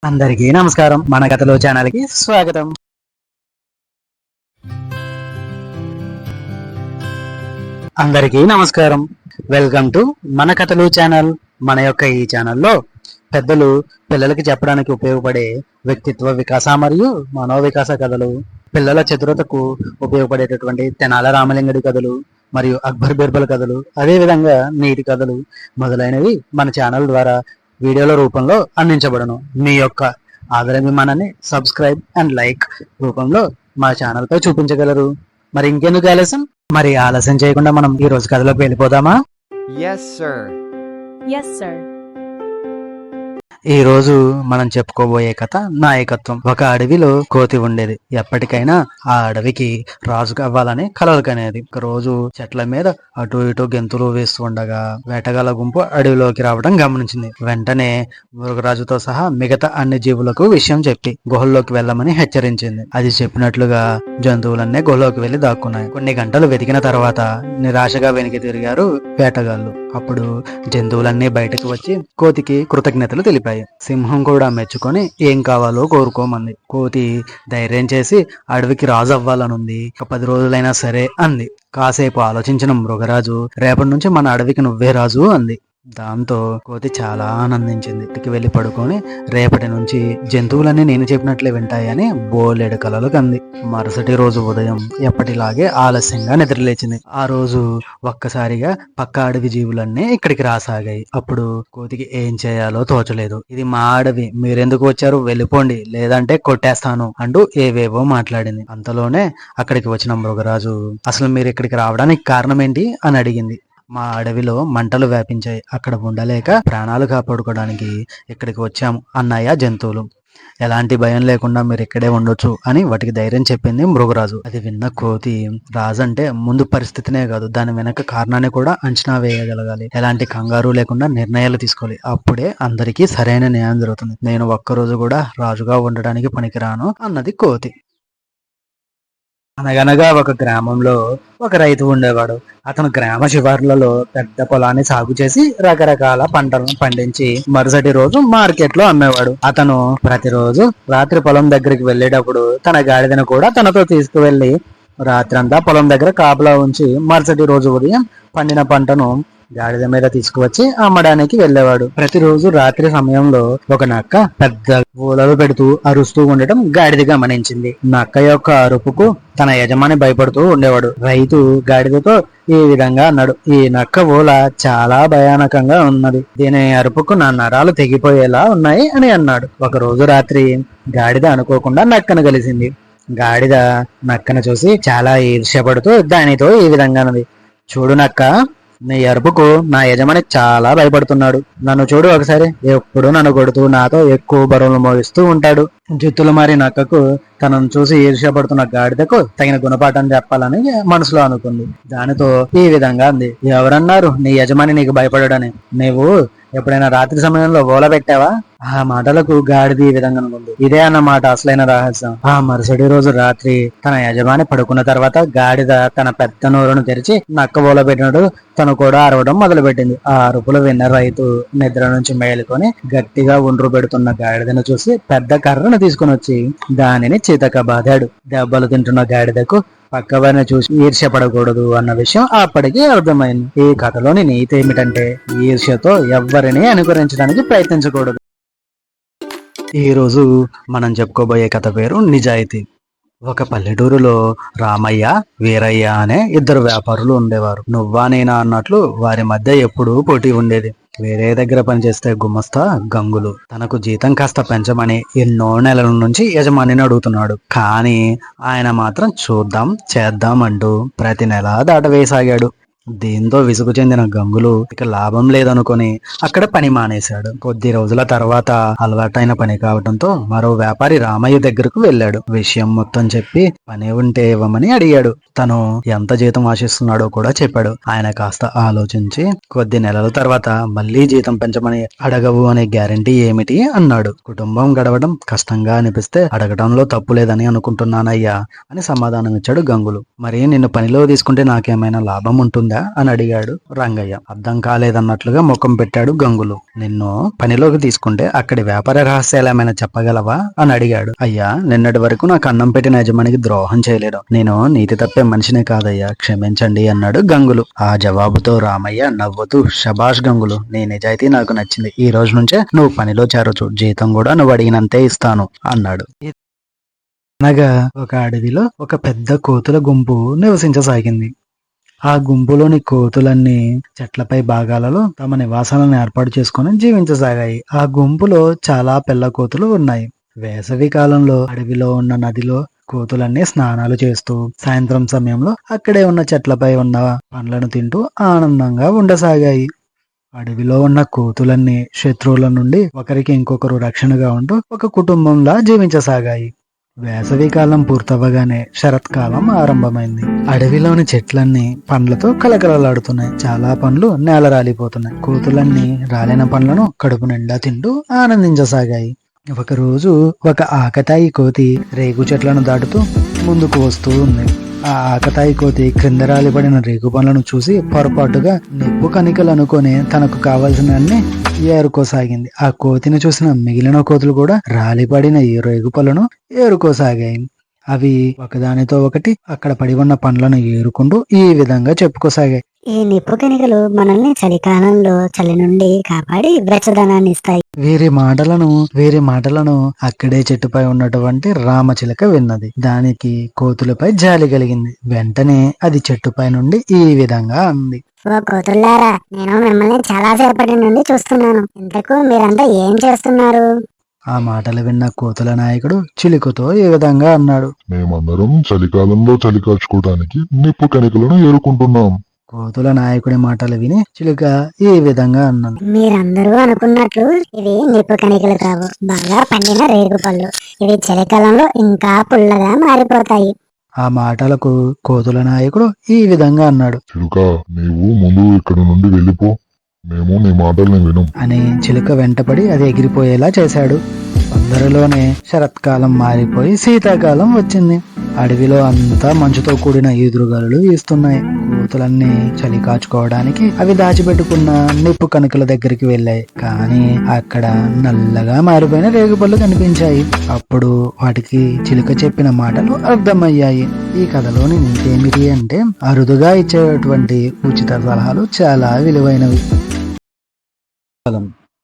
అందరికీ నమస్కారం. మన కథలో ఛానల్ కి స్వాగతం. అందరికీ నమస్కారం. వెల్కమ్ టు మన కథలు ఛానల్. మన యొక్క ఈ ఛానల్లో పెద్దలు పిల్లలకి చెప్పడానికి ఉపయోగపడే వ్యక్తిత్వ వికాస మరియు మనోవికాస కథలు, పిల్లల చతురతకు ఉపయోగపడేటటువంటి తెనాల రామలింగడి కథలు మరియు అక్బర్ బీర్బల్ కథలు, అదేవిధంగా నీతి కథలు మొదలైనవి మన ఛానల్ ద్వారా వీడియోల రూపంలో అందించబడను. మీ యొక్క ఆదరాభిమానాన్ని సబ్స్క్రైబ్ అండ్ లైక్ రూపంలో మా ఛానల్ పై చూపించగలరు. మరి ఇంకెందుకు ఆలస్యం? మరి ఆలస్యం చేయకుండా మనం ఈ రోజు కథలోకి వెళ్ళిపోదామా? Yes, sir. Yes, sir. ఈ రోజు మనం చెప్పుకోబోయే కథ నాయకత్వం. ఒక అడవిలో కోతి ఉండేది. ఎప్పటికైనా ఆ అడవికి రాజు కావాలని కలలు కనేది. ఒక రోజు చెట్ల మీద అటు ఇటు గెంతులు వేస్తూ ఉండగా వేటగాళ్ళ గుంపు అడవిలోకి రావడం గమనించింది. వెంటనే మృగరాజుతో సహా మిగతా అన్ని జీవులకు విషయం చెప్పి గుహల్లోకి వెళ్ళమని హెచ్చరించింది. అది చెప్పినట్లుగా జంతువులన్నీ గుహలోకి వెళ్లి దాక్కున్నాయి. కొన్ని గంటలు వెతికిన తర్వాత నిరాశగా వెనక్కి తిరిగారు వేటగాళ్ళు. అప్పుడు జంతువులన్నీ బయటకు వచ్చి కోతికి కృతజ్ఞతలు తెలిపాయి. సింహం కూడా మెచ్చుకొని ఏం కావాలో కోరుకోమంది. కోతి ధైర్యం చేసి అడవికి రాజు అవ్వాలనుంది. 10 రోజులైనా సరే అంది. కాసేపు ఆలోచించిన మృగరాజు, రేపటి నుంచి మన అడవికి నువ్వే రాజు అంది. దాంతో కోతి చాలా ఆనందించింది. ఇంటికి వెళ్లి పడుకొని రేపటి నుంచి జంతువులన్నీ నేను చెప్పినట్లే వింటాయని బోలెడు కలలు కంది. మరుసటి రోజు ఉదయం ఎప్పటిలాగే ఆలస్యంగా నిద్రలేచింది. ఆ రోజు ఒక్కసారిగా పక్క అడవి జీవులన్నీ ఇక్కడికి రాసాగాయి. అప్పుడు కోతికి ఏం చేయాలో తోచలేదు. ఇది మా అడవి, మీరెందుకు వచ్చారు? వెళ్ళిపోండి, లేదంటే కొట్టేస్తాను అంటూ ఏవేవో మాట్లాడింది. అంతలోనే అక్కడికి వచ్చిన మృగరాజు, అసలు మీరు ఇక్కడికి రావడానికి కారణం ఏంటి అని అడిగింది. మా అడవిలో మంటలు వ్యాపించాయి, అక్కడ ఉండలేక ప్రాణాలు కాపాడుకోవడానికి ఇక్కడికి వచ్చాము అన్నాయా జంతువులు. ఎలాంటి భయం లేకుండా మీరు ఇక్కడే ఉండొచ్చు అని వాటికి ధైర్యం చెప్పింది మృగరాజు. అది విన్న కోతి, రాజు అంటే ముందు పరిస్థితినే కాదు దాని వెనక కారణాన్ని కూడా అంచనా వేయగలగాలి. ఎలాంటి కంగారు లేకుండా నిర్ణయాలు తీసుకోవాలి. అప్పుడే అందరికీ సరైన న్యాయం జరుగుతుంది. నేను ఒక్కరోజు కూడా రాజుగా ఉండడానికి పనికిరాను అన్నది కోతి. అనగనగా ఒక గ్రామంలో ఒక రైతు ఉండేవాడు. అతను గ్రామ శివార్లలో పెద్ద పొలాన్ని సాగు చేసి రకరకాల పంటలను పండించి మరుసటి రోజు మార్కెట్ లో అమ్మేవాడు. అతను ప్రతిరోజు రాత్రి పొలం దగ్గరికి వెళ్ళేటప్పుడు తన గాడిదను కూడా తనతో తీసుకువెళ్లి రాత్రంతా పొలం దగ్గర కాపలా ఉంచి మరుసటి రోజు ఉదయం పండిన పంటను గాడిద మీద తీసుకువచ్చి అమ్మడానికి వెళ్ళేవాడు. ప్రతిరోజు రాత్రి సమయంలో ఒక నక్క పెద్ద ఊలలు పెడుతూ అరుస్తూ ఉండటం గాడిద గమనించింది. నక్క యొక్క అరుపుకు తన యజమాని భయపడుతూ ఉండేవాడు. రైతు గాడిదతో ఈ విధంగా అన్నాడు, ఈ నక్క ఊల చాలా భయానకంగా ఉన్నది, దీని అరుపుకు నా నరాలు తెగిపోయేలా ఉన్నాయి అని అన్నాడు. ఒక రోజు రాత్రి గాడిద అనుకోకుండా నక్కను కలిసింది. గాడిద నక్కను చూసి చాలా ఈర్ష్యపడుతూ దానితో ఈ విధంగా అన్నది, చూడు నక్క, నీ అరుపుకు నా యజమాని చాలా భయపడుతున్నాడు. నన్ను చూడు ఒకసారి, ఎప్పుడు నన్ను కొడుతూ నాతో ఎక్కువ బరువులు మోగిస్తూ ఉంటాడు. జుత్తులు మారి నక్కకు తనను చూసి ఈర్ష్యపడుతున్న గాడిదకు తగిన గుణపాఠం చెప్పాలని మనసులో అనుకుంది. దానితో ఈ విధంగా అంది, ఎవరన్నారు నీ యజమాని నీకు భయపడడని? నీవు ఎప్పుడైనా రాత్రి సమయంలో ఓల పెట్టావా? ఆ మాటలకు గాడిది ఈ విధంగా అనుకుంది, ఇదే అన్నమాట అసలైన రహస్యం. ఆ మరుసటి రోజు రాత్రి తన యజమాని పడుకున్న తర్వాత గాడిద తన పెద్ద నోరును తెరిచి నక్క ఓల పెట్టినట్టు తను కూడా అరవడం మొదలు పెట్టింది. ఆ అరుపులు విన్న రైతు నిద్ర నుంచి మేలుకొని గట్టిగా ఒండ్రు పెడుతున్న గాడిదను చూసి పెద్ద కర్రను తీసుకుని వచ్చి దానిని చితక బాదాడు. దెబ్బలు తింటున్న గాడిదకు పక్కవారిని చూసి ఈర్ష్యపడకూడదు అన్న విషయం అప్పటికి అర్థమైంది. ఈ కథలోని నీతి ఏమిటంటే ఈర్ష్యతో ఎవ్వరిని అనుకరించడానికి ప్రయత్నించకూడదు. ఈ రోజు మనం చెప్పుకోబోయే కథ పేరు నిజాయితీ. ఒక పల్లెటూరులో రామయ్య, వీరయ్య అనే 2 వ్యాపారులు ఉండేవారు. నువ్వా నేనా అన్నట్లు వారి మధ్య ఎప్పుడూ పోటీ ఉండేది. వేరే దగ్గర పనిచేస్తే గుమస్తా గంగులు తనకు జీతం కాస్త పెంచమని ఎన్నో నెలల నుంచి యజమానిని అడుగుతున్నాడు. కానీ ఆయన మాత్రం చూద్దాం చేద్దాం అంటూ ప్రతి నెల దాటవేసాగాడు. దీంతో విసుగు చెందిన గంగులు ఇక లాభం లేదనుకొని అక్కడ పని మానేశాడు. కొద్ది రోజుల తర్వాత అలవాటైన పని కావడంతో మరో వ్యాపారి రామయ్య దగ్గరకు వెళ్ళాడు. విషయం మొత్తం చెప్పి పని ఉంటే ఇవ్వమని అడిగాడు. తను ఎంత జీతం ఆశిస్తున్నాడో కూడా చెప్పాడు. ఆయన కాస్త ఆలోచించి కొద్ది నెలల తర్వాత మళ్ళీ జీతం పెంచమని అడగవు అనే గ్యారంటీ ఏమిటి అన్నాడు. కుటుంబం గడవడం కష్టంగా అనిపిస్తే అడగడంలో తప్పు లేదని అనుకుంటున్నానయ్యా అని సమాధానం ఇచ్చాడు గంగులు. మరి నిన్ను పనిలో తీసుకుంటే నాకేమైనా లాభం ఉంటుందా అని అడిగాడు రంగయ్య. అర్థం కాలేదన్నట్లుగా ముఖం పెట్టాడు గంగులు. నిన్ను పనిలోకి తీసుకుంటే అక్కడి వ్యాపార రహస్యాలు ఏమైనా చెప్పగలవా అని అడిగాడు. అయ్యా, నిన్నటి వరకు నాకు అన్నం పెట్టిన యజమానికి ద్రోహం చేయలేదు. నేను నీతి తప్పే మనిషినే కాదయ్యా, క్షమించండి అన్నాడు గంగులు. ఆ జవాబుతో రామయ్య నవ్వుతూ, శభాష్ గంగులు, నీ నిజాయితీ నాకు నచ్చింది. ఈ రోజు నుంచే నువ్వు పనిలో చేరొచ్చు. జీతం కూడా నువ్వు అడిగినంతే ఇస్తాను అన్నాడు. అనగా ఒక అడవిలో ఒక పెద్ద కోతుల గుంపు నివసించసాగింది. ఆ గుంపులోని కోతులన్నీ చెట్లపై భాగాలలో తమ నివాసాలను ఏర్పాటు చేసుకుని జీవించసాగాయి. ఆ గుంపులో చాలా పిల్ల కోతులు ఉన్నాయి. వేసవి కాలంలో అడవిలో ఉన్న నదిలో కోతులన్నీ స్నానాలు చేస్తూ సాయంత్రం సమయంలో అక్కడే ఉన్న చెట్లపై ఉన్న పండ్లను తింటూ ఆనందంగా ఉండసాగాయి. అడవిలో ఉన్న కోతులన్నీ శత్రువుల నుండి ఒకరికి ఇంకొకరు రక్షణగా ఉంటూ ఒక కుటుంబంలా జీవించసాగాయి. వేసవికాలం పూర్తవగానే శరత్కాలం ఆరంభమైంది. అడవిలోని చెట్లన్నీ పండ్లతో కలకలలాడుతున్నాయి. చాలా పండ్లు నేల రాలిపోతున్నాయి. కోతులన్నీ రాలిన పండ్లను కడుపు నిండా తింటూ ఆనందించసాగాయి. ఒకరోజు ఒక ఆకతాయి కోతి రేగు చెట్లను దాటుతూ ముందుకు వస్తూ ఉంది. ఆ ఆకతాయి కోతి క్రింద రాలిపడిన రేగు పండ్లను చూసి పొరపాటుగా నిప్పు కణికలు అనుకొని తనకు కావలసిన అన్ని ఏరుకోసాగింది. ఆ కోతిని చూసిన మిగిలిన కోతులు కూడా రాలిపడిన ఈ రేగు పళ్ళను ఏరుకోసాగాయి. అవి ఒకదానితో ఒకటి అక్కడ పడి ఉన్న పండ్లను ఏరుకుంటూ ఈ విధంగా చెప్పుకోసాగాయి. ఈ నిప్పు కణికలు మనల్ని చలికాలంలో చలి నుండి కాపాడి వెచ్చదనాన్ని ఇస్తాయి. వీరి మాటలను అక్కడే చెట్టుపై ఉన్నటువంటి రామచిలక విన్నది. దానికి కోతులపై జాలి కలిగింది. వెంటనే అది చెట్టుపై నుండి ఈ విధంగా అంది. ఓ కోతుల్లారా, నేను మిమ్మల్ని చాలా సేపటి నుండి చూస్తున్నాను. ఇంతకు మీరంతా ఏం చేస్తున్నారు? ఆ మాటలు విన్న కోతుల నాయకుడు చిలుకతో ఈ విధంగా అన్నాడు. మేమందరం చలికాలంలో చలి కాచుకోవడానికి నిప్పు కణికలను ఏరుకుంటున్నాం. కోతుల నాయకుడి మాటలు విని చిలుక ఈ విధంగా అన్నాడు. మీరందరూ అనుకున్నట్లు ఇవి నిప్పు కణికలు కావు, బాగా పండిన రేగు పళ్ళు. ఇవి చలికాలంలో ఇంకా పుల్లగా మారిపోతాయి. ఆ మాటలకు కోతుల నాయకుడు ఈ విధంగా అన్నాడు. చిలుక, నీవు ముందు ఇక్కడి నుండి వెళ్ళిపో. మేము నీ మాటల్ని వినం అని చిలుక వెంటపడి అది ఎగిరిపోయేలా చేశాడు. అందరిలోనే శరత్కాలం మారిపోయి శీతాకాలం వచ్చింది. అడవిలో అంతా మంచుతో కూడిన ఈదురుగాలులు వీస్తున్నాయి. కోతులన్నీ చలి కాచుకోవడానికి అవి దాచిపెట్టుకున్న నిప్పు కణికల దగ్గరికి వెళ్ళాయి. కానీ అక్కడ నల్లగా మారిపోయిన రేగుపళ్ళు కనిపించాయి. అప్పుడు వాటికి చిలుక చెప్పిన మాటలు అర్థమయ్యాయి. ఈ కథలోని నీతేమిటి అంటే, అరుదుగా ఇచ్చేటువంటి ఉచిత సలహాలు చాలా విలువైనవి.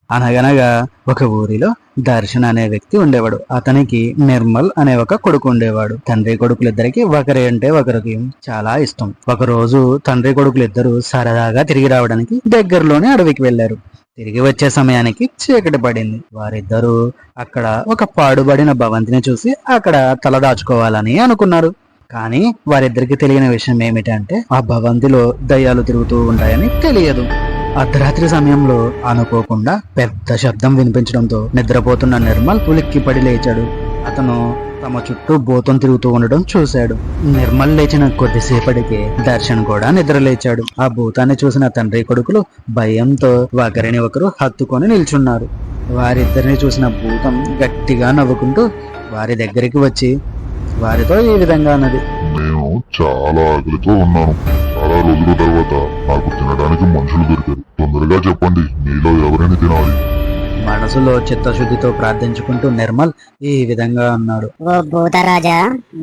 అనగనగా ఒక ఊరిలో దర్శన్ అనే వ్యక్తి ఉండేవాడు. అతనికి నిర్మల్ అనే ఒక కొడుకు ఉండేవాడు. తండ్రి కొడుకులిద్దరికి ఒకరి అంటే ఒకరికి చాలా ఇష్టం. ఒక రోజు తండ్రి కొడుకులిద్దరూ సరదాగా తిరిగి రావడానికి దగ్గరలోనే అడవికి వెళ్లారు. తిరిగి వచ్చే సమయానికి చీకటి పడింది. వారిద్దరూ అక్కడ ఒక పాడుబడిన భవంతిని చూసి అక్కడ తల దాచుకోవాలని అనుకున్నారు. కానీ వారిద్దరికి తెలియని విషయం ఏమిటంటే, ఆ భవంతిలో దయ్యాలు తిరుగుతూ ఉంటాయని తెలియదు. అర్ధరాత్రి సమయంలో అనుకోకుండా పెద్ద శబ్దం వినిపించడంతో నిద్రపోతున్న నిర్మల్ ఉలిక్కిపడి లేచాడు. అతను తమ చుట్టూ భూతం తిరుగుతూ ఉండడం చూశాడు. నిర్మల్ లేచిన కొద్దిసేపటికి దర్శన్ కూడా నిద్ర లేచాడు. ఆ భూతాన్ని చూసిన తండ్రి కొడుకులు భయంతో ఒకరిని ఒకరు హత్తుకొని నిల్చున్నారు. వారిద్దరిని చూసిన భూతం గట్టిగా నవ్వుకుంటూ వారి దగ్గరికి వచ్చి వారితో ఈ విధంగా అన్నది. నేను చాలా ఆకలితో ఉన్నాను. చాలా రోజుల తర్వాత నాకు తినడానికి మనుషులు దొరికారు. తొందరగా చెప్పండి, మీలో ఎవరిని తినాలి? మనసులో చిత్తశుద్ధితో ప్రార్థించుకుంటూ నిర్మల్ ఈ విధంగా అన్నాడు. ఓ భూతరాజా,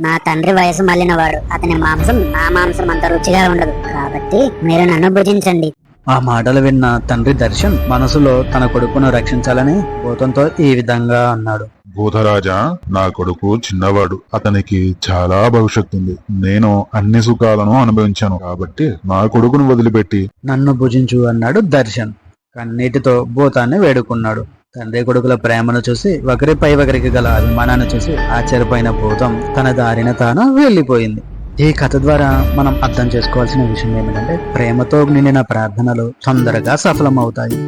నా తండ్రి వయసు మళ్ళినవాడు. అతని మాంసం నా మాంసం అంత రుచిగా ఉండదు. కాబట్టి మీరు నన్ను భుజించండి. ఆ మాటలు విన్న తండ్రి దర్శన్ మనసులో తన కొడుకును రక్షించాలని భూతంతో ఈ విధంగా అన్నాడు. భూతరాజా, నా కొడుకు చిన్నవాడు. అతనికి చాలా భవిష్యత్తు ఉంది. నేను అన్ని సుఖాలను అనుభవించాను. కాబట్టి నా కొడుకును వదిలిపెట్టి నన్ను భుజించు అన్నాడు దర్శన్. కన్నీటితో భూతాన్ని వేడుకున్నాడు. తండ్రి కొడుకుల ప్రేమను చూసి, ఒకరిపై ఒకరికి గల అభిమానాన్ని చూసి ఆశ్చర్యపోయిన భూతం తన దారిన తాను వెళ్లిపోయింది. ఈ కథ ద్వారా మనం అర్థం చేసుకోవాల్సిన విషయం ఏమిటంటే, ప్రేమతో నిండిన ప్రార్థనలు తొందరగా సఫలమవుతాయి.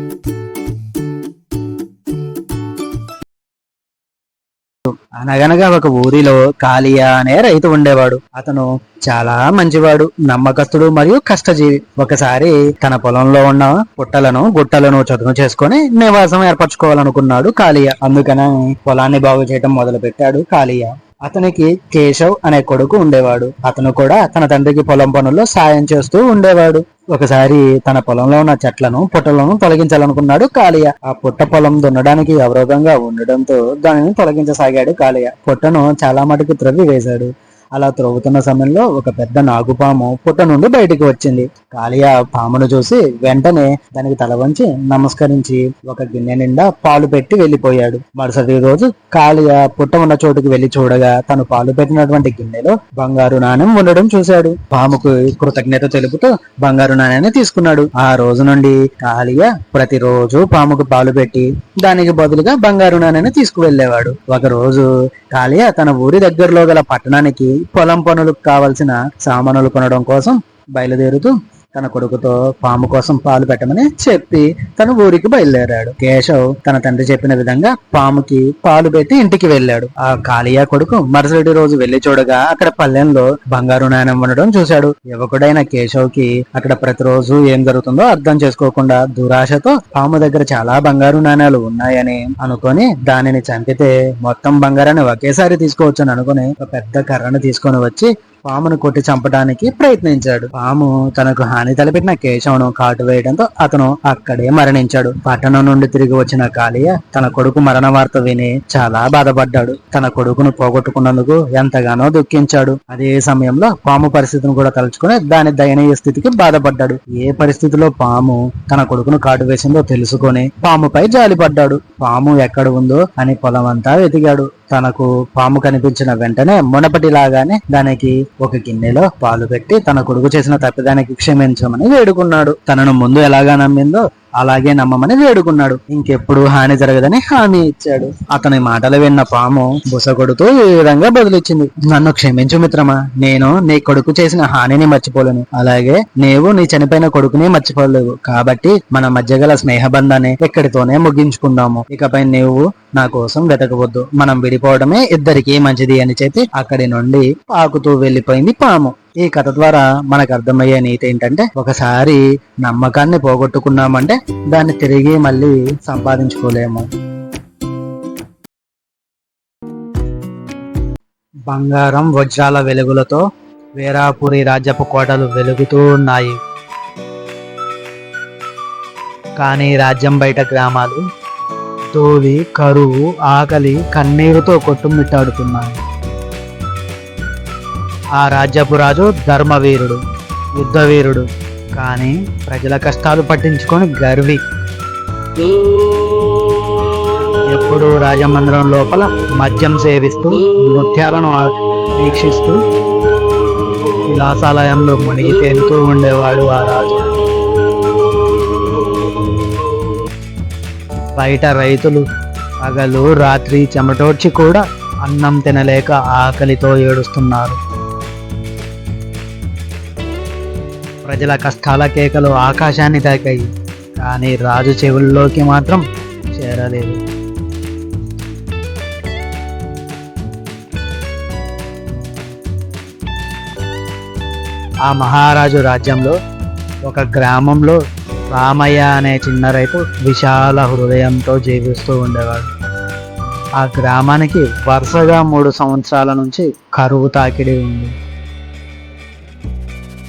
అనగనగా ఒక ఊరిలో కాళియా అనే రైతు ఉండేవాడు. అతను చాలా మంచివాడు, నమ్మకస్తుడు మరియు కష్టజీవి. ఒకసారి తన పొలంలో ఉన్న పుట్టలను గుట్టలను చదును చేసుకుని నివాసం ఏర్పరచుకోవాలనుకున్నాడు కాళియా. అందుకని పొలాన్ని బాగు చేయడం మొదలు పెట్టాడు కాళియా. అతనికి కేశవ్ అనే కొడుకు ఉండేవాడు. అతను కూడా తన తండ్రికి పొలం పనుల్లో సాయం చేస్తూ ఉండేవాడు. ఒకసారి తన పొలంలో ఉన్న చెట్లను పుట్టలను తొలగించాలనుకున్నాడు కాళియ. ఆ పుట్ట పొలం దున్నడానికి అవరోధంగా ఉండడంతో దానిని తొలగించసాగాడు కాళియ. పుట్టను చాలా మటుకు త్రవ్వి వేశాడు. అలా త్రవ్వుతున్న సమయంలో ఒక పెద్ద నాగుపాము పుట్ట నుండి బయటికి వచ్చింది. కాళియ పామును చూసి వెంటనే దానికి తల వంచి నమస్కరించి ఒక గిన్నె నిండా పాలు పెట్టి వెళ్లిపోయాడు. మరుసటి రోజు కాళియ పుట్ట ఉన్న చోటుకి వెళ్లి చూడగా తను పాలు పెట్టినటువంటి గిన్నెలో బంగారు నాణెం ఉండడం చూశాడు. పాముకు కృతజ్ఞత తెలుపుతూ బంగారు నాణ్యాన్ని తీసుకున్నాడు. ఆ రోజు నుండి కాళియ ప్రతిరోజు పాముకు పాలు పెట్టి దానికి బదులుగా బంగారు నాణ్యాన్ని తీసుకువెళ్లేవాడు. ఒక రోజు కాళియ తన ఊరి దగ్గరలో గల పట్టణానికి పొలం పనులకు కావలసిన సామానులు కొనడం కోసం బయలుదేరుతూ తన కొడుకుతో పాము కోసం పాలు పెట్టమని చెప్పి తన ఊరికి బయలుదేరాడు. కేశవ్ తన తండ్రి చెప్పిన విధంగా పాముకి పాలు పెట్టి ఇంటికి వెళ్ళాడు. ఆ కాళియా కొడుకు మరుసటి రోజు వెళ్లి చూడగా అక్కడ పల్లెంలో బంగారు నాణ్యం ఉండడం చూశాడు. యువకుడైన కేశవ్ కి అక్కడ ప్రతిరోజు ఏం జరుగుతుందో అర్థం చేసుకోకుండా దురాశతో పాము దగ్గర చాలా బంగారు నాణ్యాలు ఉన్నాయని అనుకొని దానిని చంపితే మొత్తం బంగారాన్ని ఒకేసారి తీసుకోవచ్చని అనుకుని ఒక పెద్ద కర్రను తీసుకొని వచ్చి పామును కొట్టి చంపడానికి ప్రయత్నించాడు. పాము తనకు హాని తలపెట్టిన కేశవును కాటు వేయడంతో అతను అక్కడే మరణించాడు. పట్టణం నుండి తిరిగి వచ్చిన కాళియ తన కొడుకు మరణ వార్త విని చాలా బాధపడ్డాడు. తన కొడుకును పోగొట్టుకున్నందుకు ఎంతగానో దుఃఖించాడు. అదే సమయంలో పాము పరిస్థితిని కూడా తలుచుకుని దాని దయనీయ స్థితికి బాధపడ్డాడు. ఏ పరిస్థితిలో పాము తన కొడుకును కాటు వేసిందో తెలుసుకొని పాముపై జాలిపడ్డాడు. పాము ఎక్కడ ఉందో అని పొలం అంతా వెతికాడు. తనకు పాము కనిపించిన వెంటనే మునపటిలాగానే దానికి ఒక గిన్నెలో పాలు పెట్టి తన కొడుకు చేసిన తప్పిదానికి క్షమించమని వేడుకున్నాడు. తనను ముందు ఎలాగా నమ్మిందో అలాగే నమ్మమని వేడుకున్నాడు. ఇంకెప్పుడు హాని జరగదని హామీ ఇచ్చాడు. అతని మాటలు విన్న పాము బుసగొడుతూ ఈ విధంగా బదులిచ్చింది. నన్ను క్షమించు మిత్రమా, నేను నీ కొడుకు చేసిన హానిని మర్చిపోలేను. అలాగే నీవు నీ చనిపోయిన కొడుకుని మర్చిపోలేవు. కాబట్టి మన మధ్య గల స్నేహబంధాన్ని ఎక్కడితోనే ముగించుకుందాము. ఇకపై నీవు నా కోసం వెతకవద్దు. మనం విడిపోవడమే ఇద్దరికీ మంచిది అని చెప్పి అక్కడి నుండి పాకుతూ వెళ్లిపోయింది పాము. ఈ కథ ద్వారా మనకు అర్థమయ్యే నీతి ఏంటంటే, ఒకసారి నమ్మకాన్ని పోగొట్టుకున్నామంటే దాన్ని తిరిగి మళ్ళీ సంపాదించుకోలేము. బంగారం వజ్రాల వెలుగులతో వీరాపురి రాజ్యపు కోటలు వెలుగుతూ ఉన్నాయి. కానీ రాజ్యం బయట గ్రామాలు తోలి, కరువు, ఆకలి, కన్నీరుతో కొట్టుమిట్టాడుతున్నాయి. ఆ రాజ్యపు రాజు ధర్మవీరుడు, యుద్ధవీరుడు, కానీ ప్రజల కష్టాలు పట్టించుకొని గర్వి. ఎప్పుడూ రాజమందిరం లోపల మద్యం సేవిస్తూ నృత్యాలను వీక్షిస్తూ విలాసాలయంలో మునిగి తేలుతూ ఉండేవాడు ఆ రాజు. బయట రైతులు పగలు రాత్రి చెమటోడ్చి కూడా అన్నం తినలేక ఆకలితో ఏడుస్తున్నారు. ప్రజల కష్టాల కేకలు ఆకాశాన్ని తాకాయి, కానీ రాజు చెవుల్లోకి మాత్రం చేరలేదు. ఆ మహారాజు రాజ్యంలో ఒక గ్రామంలో రామయ్య అనే చిన్న రైతు విశాల హృదయంతో జీవిస్తూ ఉండేవాడు. ఆ గ్రామానికి వరుసగా 3 సంవత్సరాల నుంచి కరువు తాకిడి ఉంది.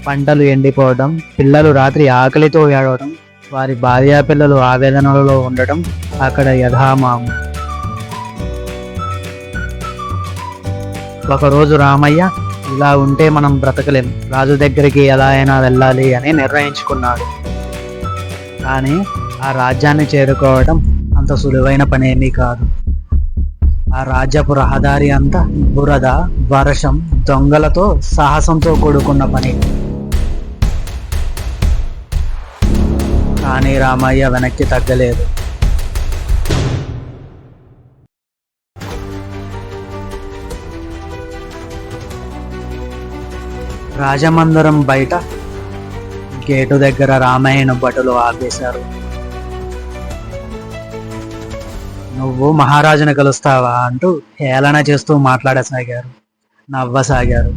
పంటలు ఎండిపోవడం, పిల్లలు రాత్రి ఆకలితో ఏడవడం, వారి భార్యా పిల్లలు ఆవేదనలలో ఉండటం అక్కడ యథామాము. ఒకరోజు రామయ్య ఇలా ఉంటే మనం బ్రతకలేం, రాజు దగ్గరికి ఎలా అయినా వెళ్ళాలి అని నిర్ణయించుకున్నాడు. కానీ ఆ రాజ్యాన్ని చేరుకోవడం అంత సులువైన పనేమీ కాదు. ఆ రాజ్యపు రహదారి అంతా బురద, వర్షం, దొంగలతో, సాహసంతో కూడుకున్న పని. కానీ రామయ్య వెనక్కి తగ్గలేదు. రాజమందిరం బయట గేటు దగ్గర రామయ్యను భటులు ఆపేశారు. నువ్వు మహారాజును కలుస్తావా అంటూ హేళన చేస్తూ మాట్లాడసాగారు, నవ్వసాగారు.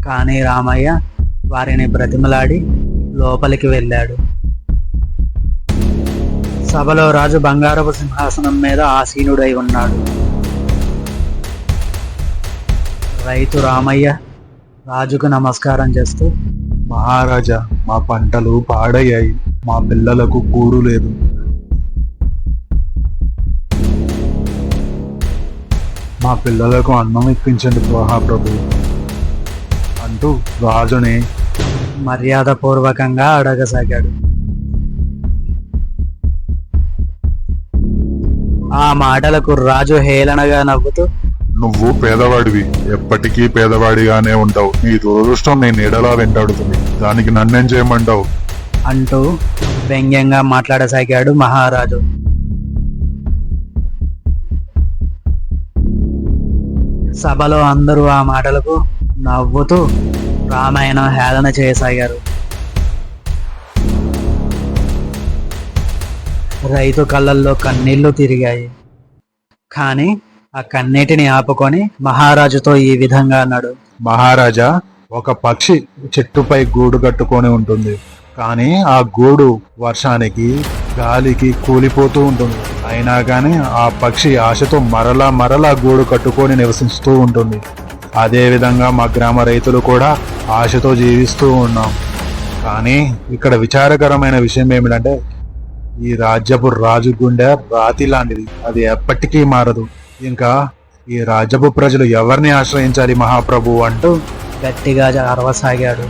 కానీ రామయ్య వారిని బ్రతిమలాడి లోపలికి వెళ్ళాడు. సభలో రాజు బంగారపు సింహాసనం మీద ఆసీనుడై ఉన్నాడు. రైతు రామయ్య రాజుకు నమస్కారం చేస్తూ మహారాజా, మా పంటలు పాడయ్యాయి, మా పిల్లలకు కూడు లేదు. మా పిల్లలకు అన్నం ఇప్పించండి మహాప్రభు అంటూ రాజుని మర్యాదపూర్వకంగా అడగసాగాడు. ఆ మాటలకు రాజు హేళనగా నవ్వుతూ, నువ్వు పేదవాడివి, ఎప్పటికీ పేదవాడిగానే ఉంటావు. నీ దురదృష్టం నీ నీడలా వెంటాడుతుంది, దానికి నన్నేం చేయమంటావు అంటూ వ్యంగ్యంగా మాట్లాడసాగాడు మహారాజు. సభలో అందరూ ఆ మాటలకు నవ్వుతూ రామాయణం హేళన చేయసాగారు. రైతు కళ్ళల్లో కన్నీళ్లు తిరిగాయి. కానీ ఆ కన్నీటిని ఆపుకొని మహారాజుతో ఈ విధంగా అన్నాడు. మహారాజా, ఒక పక్షి చెట్టుపై గూడు కట్టుకొని ఉంటుంది, కానీ ఆ గూడు వర్షానికి గాలికి కూలిపోతూ ఉంటుంది. అయినా కానీ ఆ పక్షి ఆశతో మరలా గూడు కట్టుకొని నివసిస్తూ ఉంటుంది. అదే విధంగా మా గ్రామ రైతులు కూడా ఆశతో జీవిస్తూ ఉన్నాం. కానీ ఇక్కడ విచారకరమైన విషయం ఏమిటంటే, ఈ రాజ్యపు రాజు గుండె రాతి లాంటిది, అది ఎప్పటికీ మారదు. ఇంకా ఈ రాజ్యపు ప్రజలు ఎవరిని ఆశ్రయించాలి మహాప్రభు అంటూ గట్టిగా అరవసాగాడు.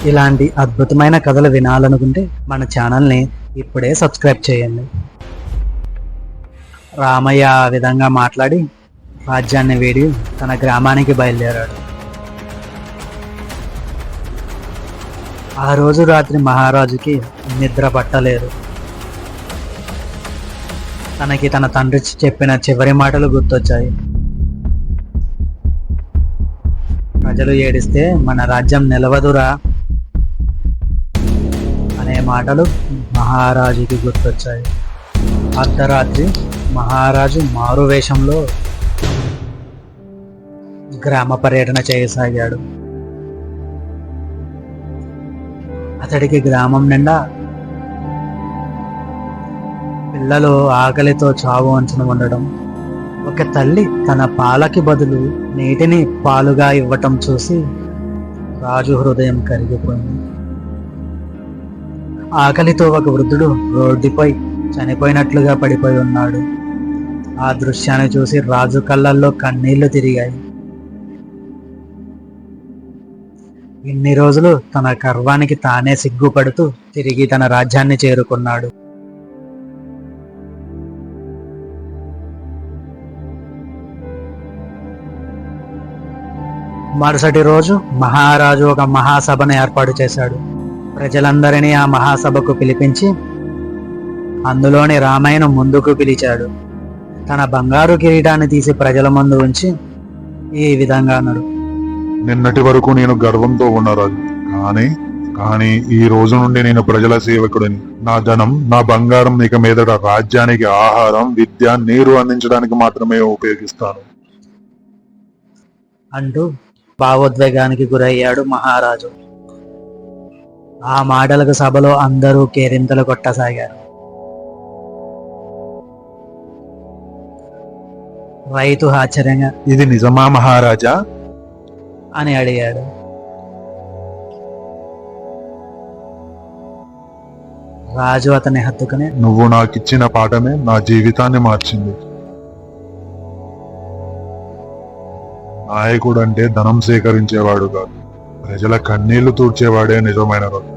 ఇలాంటి అద్భుతమైన కథలు వినాలనుకుంటే మన ఛానల్ని ఇప్పుడే సబ్స్క్రైబ్ చేయండి. రామయ్య ఆ విధంగా మాట్లాడి రాజ్యాన్ని వీడి తన గ్రామానికి బయలుదేరాడు. ఆ రోజు రాత్రి మహారాజుకి నిద్ర పట్టలేదు. తనకి తన తండ్రి చెప్పిన చివరి మాటలు గుర్తొచ్చాయి. ప్రజలు ఏడిస్తే మన రాజ్యం నిలవదురా అనే మాటలు మహారాజుకి గుర్తొచ్చాయి. అర్ధరాత్రి మహారాజు మారు వేషంలో గ్రామ పర్యటన చేయసాగాడు. అతడికి గ్రామం నిండా పిల్లలు ఆకలితో చావు అంచున ఉండడం, ఒక తల్లి తన పాలకి బదులు నీటిని పాలుగా ఇవ్వటం చూసి రాజు హృదయం కరిగిపోయింది. ఆకలితో ఒక వృద్ధుడు రోడ్డుపై చనిపోయినట్లుగా పడిపోయి ఉన్నాడు. ఆ దృశ్యాన్ని చూసి రాజు కళ్ళల్లో కన్నీళ్లు తిరిగాయి. ఇన్ని రోజులు తన గర్వానికి తానే సిగ్గుపడుతూ తిరిగి తన రాజ్యాన్ని చేరుకున్నాడు. మరుసటి రోజు మహారాజు ఒక మహాసభను ఏర్పాటు చేశాడు. ప్రజలందరినీ ఆ మహాసభకు పిలిపించి అందులోని రామయ్యను ముందుకు పిలిచాడు. తన బంగారు కిరీటాన్ని తీసి ప్రజల ముందు ఉంచి ఈ విధంగా అన్నాడు. నిన్నటి వరకు నేను గర్వంతో ఉన్న రాజు, కానీ ఈ రోజు నుండి నేను ప్రజల సేవకుడిని. నా ధనం, నా బంగారం ఇక మీదట రాజ్యానికి ఆహారం, విద్య, నీరు అందించడానికి మాత్రమే ఉపయోగిస్తాను అంటూ భావోద్వేగానికి గురయ్యాడు మహారాజు. ఆ మాటలకు సభలో అందరూ కేరింతలు కొట్టసాగారు. రైతు ఆశ్చర్యంగా ఇది నిజమా మహారాజా అని అడిగాడు. రాజు అతన్ని హత్తుకుని, నువ్వు నాకిచ్చిన పాఠమే నా జీవితాన్ని మార్చింది. నాయకుడు అంటే ధనం సేకరించేవాడు కాదు, ప్రజల కన్నీళ్లు తూర్చేవాడే నిజమైన రాజు.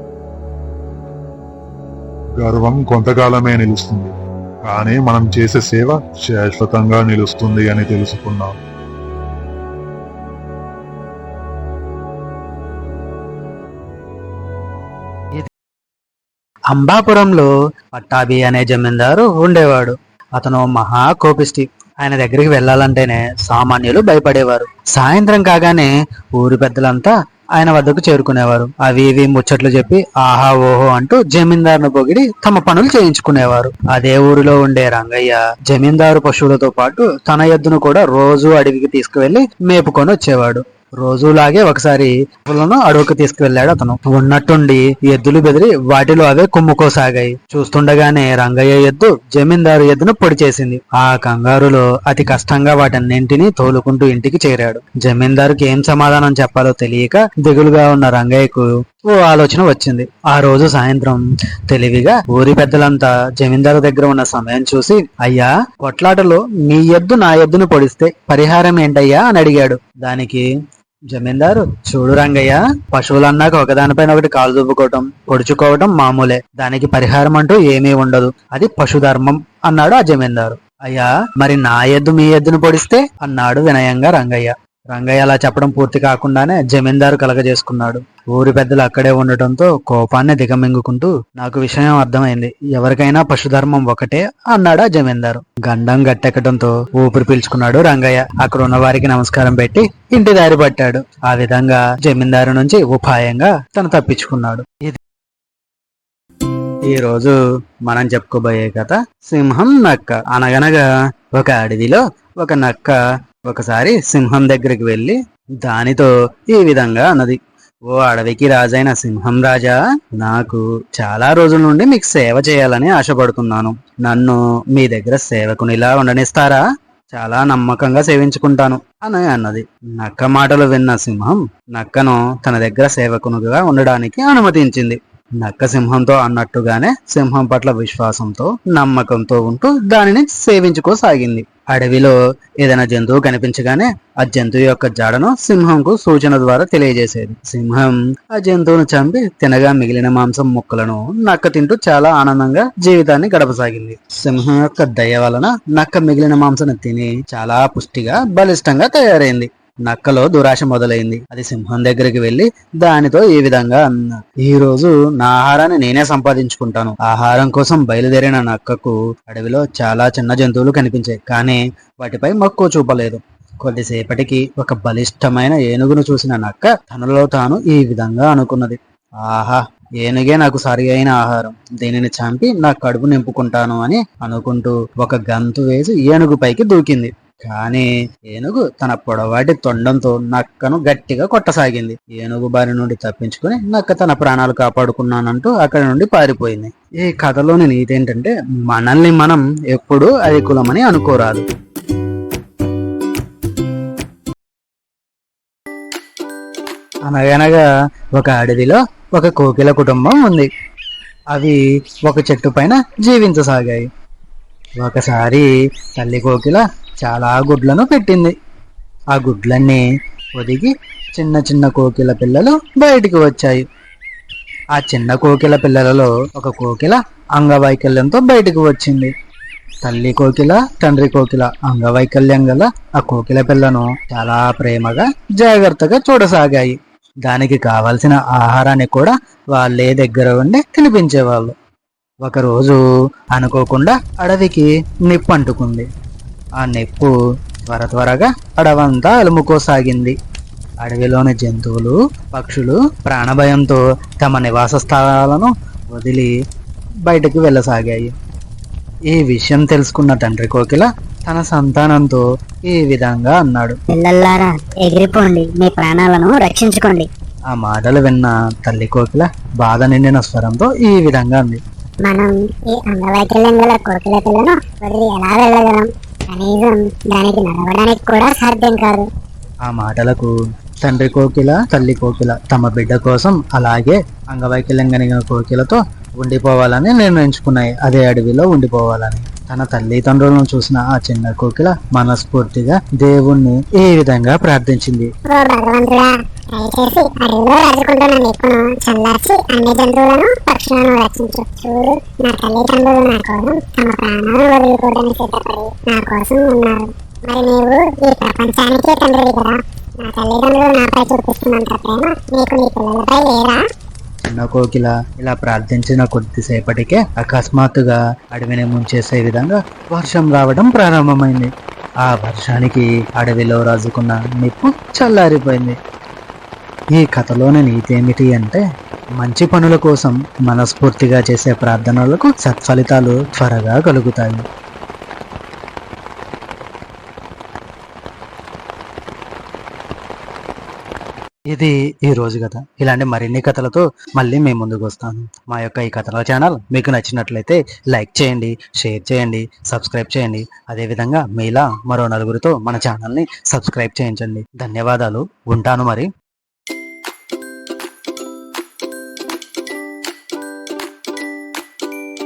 గర్వం కొంతకాలమే నిలుస్తుంది, కానీ మనం చేసే సేవ శాశ్వతంగా నిలుస్తుంది అని తెలుసుకున్నాం. అంబాపురంలో పట్టాభి అనే జమీందారు ఉండేవాడు. అతను మహా కోపిష్టి. ఆయన దగ్గరికి వెళ్ళాలంటేనే సామాన్యులు భయపడేవారు. సాయంత్రం కాగానే ఊరి పెద్దలంతా ఆయన వద్దకు చేరుకునేవారు. అవి ఇవి ముచ్చట్లు చెప్పి ఆహా ఓహో అంటూ జమీందారును పొగిడి తమ పనులు చేయించుకునేవారు. అదే ఊరిలో ఉండే రంగయ్య జమీందారు పశువులతో పాటు తన ఎద్దును కూడా రోజు అడవికి తీసుకువెళ్లి మేపుకొని వచ్చేవాడు. రోజులాగే ఒకసారి ఎద్దులను అడవుకు తీసుకువెళ్లాడు అతను. ఉన్నట్టుండి ఎద్దులు బెదిరి వాటిలో అవే కుమ్ముకోసాగాయి. చూస్తుండగానే రంగయ్య ఎద్దు జమీందారు ఎద్దును పొడి చేసింది. ఆ కంగారులో అతి కష్టంగా వాటన్నింటినీ తోలుకుంటూ ఇంటికి చేరాడు. జమీందారుకి ఏం సమాధానం చెప్పాలో తెలియక దిగులుగా ఉన్న రంగయ్యకు ఓ ఆలోచన వచ్చింది. ఆ రోజు సాయంత్రం తెలివిగా ఊరి పెద్దలంతా జమీందారు దగ్గర ఉన్న సమయం చూసి, అయ్యా, కొట్లాటలో మీ ఎద్దు నా ఎద్దును పొడిస్తే పరిహారం ఏంటయ్యా అని అడిగాడు. దానికి జమీందారు, చూడు రంగయ్య, పశువులన్నాక ఒకదానిపైన ఒకటి కాలు దువ్వుకోవటం, పొడుచుకోవటం మామూలే. దానికి పరిహారం అంటూ ఏమీ ఉండదు. అది పశుధర్మం అన్నాడు ఆ జమీందారు. అయ్యా, మరి నా ఎద్దు మీ ఎద్దును పొడిస్తే అన్నాడు వినయంగా రంగయ్య. రంగయ్య అలా చెప్పడం పూర్తి కాకుండానే జమీందారు కలగజేసుకున్నాడు. ఊరి పెద్దలు అక్కడే ఉండటంతో కోపాన్ని దిగమింగుకుంటూ, నాకు విషయం అర్థమైంది, ఎవరికైనా పశుధర్మం ఒకటే అన్నాడు ఆ జమీందారు. గండం గట్టెక్కడంతో ఊపిరి పీల్చుకున్నాడు రంగయ్య. అక్కడ ఉన్న వారికి నమస్కారం పెట్టి ఇంటి దారి పట్టాడు. ఆ విధంగా జమీందారు నుంచి ఉపాయంగా తను తప్పించుకున్నాడు. ఈ రోజు మనం చెప్పుకోబోయే కథ సింహం నక్క. అనగనగా ఒక అడవిలో ఒక నక్క ఒకసారి సింహం దగ్గరికి వెళ్లి దానితో ఈ విధంగా అన్నది, ఓ అడవికి రాజైన సింహం రాజా, నాకు చాలా రోజుల నుండి మీకు సేవ చేయాలని ఆశపడుతున్నాను. నన్ను మీ దగ్గర సేవకునిలా ఉండనిస్తారా? చాలా నమ్మకంగా సేవించుకుంటాను అని అన్నది. నక్క మాటలు విన్న సింహం నక్కను తన దగ్గర సేవకునిగా ఉండడానికి అనుమతించింది. నక్క సింహంతో అన్నట్టుగానే సింహం పట్ల విశ్వాసంతో నమ్మకంతో ఉంటూ దానిని సేవించుకోసాగింది. అడవిలో ఏదైనా జంతువు కనిపించగానే ఆ జంతువు యొక్క జాడను సింహంకు సూచన ద్వారా తెలియజేసేది. సింహం ఆ జంతువును చంపి తినగా మిగిలిన మాంసం ముక్కలను నక్క తింటూ చాలా ఆనందంగా జీవితాన్ని గడపసాగింది. సింహం యొక్క దయ వలన నక్క మిగిలిన మాంసాన్ని తిని చాలా పుష్టిగా బలిష్టంగా తయారైంది. నక్కలో దురాశ మొదలైంది. అది సింహం దగ్గరికి వెళ్లి దానితో ఈ విధంగా అన్నా, ఈ రోజు నా ఆహారాన్ని నేనే సంపాదించుకుంటాను. ఆహారం కోసం బయలుదేరిన నక్కకు అడవిలో చాలా చిన్న జంతువులు కనిపించాయి, కానీ వాటిపై మక్కువ చూపలేదు. కొద్దిసేపటికి ఒక బలిష్టమైన ఏనుగును చూసిన నక్క తనలో తాను ఈ విధంగా అనుకున్నది, ఆహా, ఏనుగే నాకు సరి అయిన ఆహారం, దీనిని చంపి నా కడుపు నింపుకుంటాను అని అనుకుంటూ ఒక గంతు వేసి ఏనుగు పైకి దూకింది. కానీ ఏనుగు తన పొడవాటి తొండంతో నక్కను గట్టిగా కొట్టసాగింది. ఏనుగు బారి నుండి తప్పించుకుని నక్క తన ప్రాణాలు కాపాడుకున్నానంటూ అక్కడి నుండి పారిపోయింది. ఈ కథలోని నీతి ఏంటంటే, మనల్ని మనం ఎప్పుడూ అధికులమని అనుకోరాదు. అనగనగా ఒక అడవిలో ఒక కోకిల కుటుంబం ఉంది. అవి ఒక చెట్టు పైన జీవించసాగాయి. ఒకసారి తల్లి కోకిల చాలా గుడ్లను పెట్టింది. ఆ గుడ్లన్నీ ఒదిగి చిన్న చిన్న కోకిల పిల్లలు బయటికి వచ్చాయి. ఆ చిన్న కోకిల పిల్లలలో ఒక కోకిల అంగవైకల్యంతో బయటికి వచ్చింది. తల్లి కోకిల, తండ్రి కోకిల అంగవైకల్యం గల ఆ కోకిల పిల్లను చాలా ప్రేమగా జాగ్రత్తగా చూడసాగాయి. దానికి కావలసిన ఆహారాన్ని కూడా వాళ్ళే దగ్గర ఉండి తినిపించేవాళ్ళు. ఒకరోజు అనుకోకుండా అడవికి నిప్పు అంటుకుంది. ఆ నిప్పు త్వరగా అడవంతా అలుముకోసాగింది. అడవిలోని జంతువులు, పక్షులు ప్రాణభయంతో తమ నివాస స్థలాలను వదిలి బయటకు వెళ్ళసాగాయి. ఈ విషయం తెలుసుకున్న తండ్రి కోకిల తన సంతానంతో ఈ విధంగా అన్నాడు, పిల్లల్లారా, ఎగిరిపోండి, మీ ప్రాణాలను రక్షించుకోండి. ఆ మాటలు విన్న తల్లి కోకిల బాధ నిండిన స్వరంతో ఈ విధంగా అంది, మనం ఈ అంగవైకల్యం గల కోకిల పిల్లను వదిలి ఎలా వెళ్ళగలం? కనీసం దానికి నడవడానికి కూడా సాధ్యం కాదు. ఆ మాటలకు తండ్రి కోకిల, తల్లి కోకిల తమ బిడ్డ కోసం అలాగే అంగవైకల్యం కలిగిన కోకిలతో ఉండిపోవాలని నిర్ణయించుకున్నాయి. అదే అడవిలో ఉండిపోవాలని. తన తల్లిదండ్రులను చూసిన ఆ చిన్న కోకిల మనస్ఫూర్తిగా దేవుణ్ణి ఈ విధంగా ప్రార్థించింది, ఓ భగవంతుడా, దయచేసి అడవిలో రాజుకుంటున్న నిప్పును చల్లార్చి అన్ని జంతువులను, పక్షులను రక్షించు. చూడు, నా తల్లిదండ్రులు నా కోసం తమ ప్రాణాలను వదులుకోవడానికి సిద్ధపడి నా కోసం ఉన్నారు. మరి నీవు ఈ ప్రపంచానికే తండ్రివి కదా, నా తల్లిదండ్రులు నాపై చూపిస్తున్నంత ప్రేమ నీకు నీ పిల్లలపై లేరా? చిన్న కోకిల ఇలా ప్రార్థించిన కొద్దిసేపటికే అకస్మాత్తుగా అడవిని ముంచేసే విధంగా వర్షం రావడం ప్రారంభమైంది. ఆ వర్షానికి అడవిలో రాజుకున్న నిప్పు చల్లారిపోయింది. ఈ కథలోని నీతి ఏమిటి అంటే, మంచి పనుల కోసం మనస్ఫూర్తిగా చేసే ప్రార్థనలకు సత్ఫలితాలు త్వరగా కలుగుతాయి. ఇది ఈ రోజు కథ. ఇలాంటి మరిన్ని కథలతో మళ్ళీ మీ ముందుకు వస్తాను. మా యొక్క ఈ కథల ఛానల్ మీకు నచ్చినట్లయితే లైక్ చేయండి, షేర్ చేయండి, సబ్స్క్రైబ్ చేయండి. అదేవిధంగా మీలా మరో నలుగురితో మన ఛానల్ని సబ్స్క్రైబ్ చేయించండి. ధన్యవాదాలు. ఉంటాను మరి.